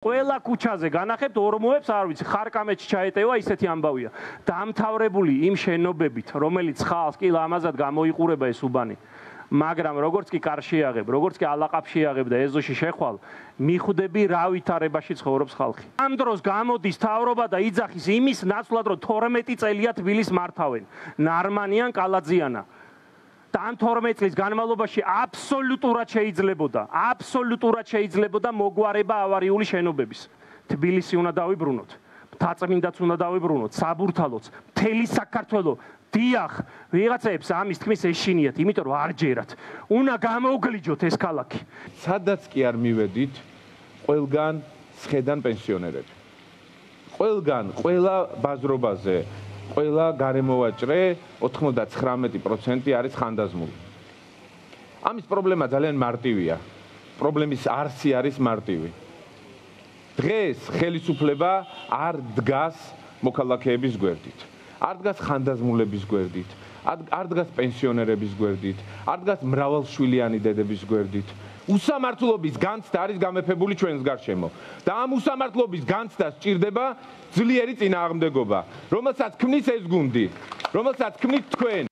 ყველა ქუჩაზე განახებთ ორმოებს, არ ვიცი, ხარკამეთში ჩაეტევა ისეთი ამბავია. დამთავრებული იმ შენობებით, რომელიც ხალხს კი ლამაზად გამოიყურება ეს უბანი. მაგრამ როგორც კი კარში აღებ, როგორც კი ალაყაფში აღებ და ეზოში შეხვალ, მიხვდები რა ვითარებაში ცხოვრობს ხალხი. ამ დროს გამოდის თავრობა და იძახის იმის ნაცვლად, რომ 12 წელია თბილისს მართავენ. ნარმანიან კალაძიანა. და ამ 12 წლის განმავლობაში აბსოლუტურად შეიძლება მოგვარება ავარიული შენობების. თბილისი უნდა დავიბრუნოთ, მთაწმინდაც უნდა დავიბრუნოთ, საბურთალოც, მთელი საქართველო. დიახ, ვიღაცებს ამის თქმის ეშინიათ, იმიტომ რომ არ ჯერათ. უნდა გამოვგლიჯოთ ეს ქალაქი. სადაც კი არ მივედით, ყველგან სხედან პენსიონერები. ყველგან, ყველა ბაზრობაზე, ყველა გარემოვაჭრე 99% არის ხანდაზმული. ამის პრობლემა ძალიან მარტივია. პრობლემის არსი არის მარტივი. დღეს ხელისუფლება არ დგას მოქალაქეების გვერდით. არ დგას ხანდაზმულების გვერდით, არ დგას პენსიონერების გვერდით, არ დგას მრავალშვილიანი დედების გვერდით. უსამართლობის განცდა არის გამეფებული ჩვენს გარშემო. და ამ უსამართლობის განცდას სჭირდება ძლიერი წინააღმდეგობა, რომელსაც ქმნის ეს გუნდი, რომელსაც ქმნით თქვენ.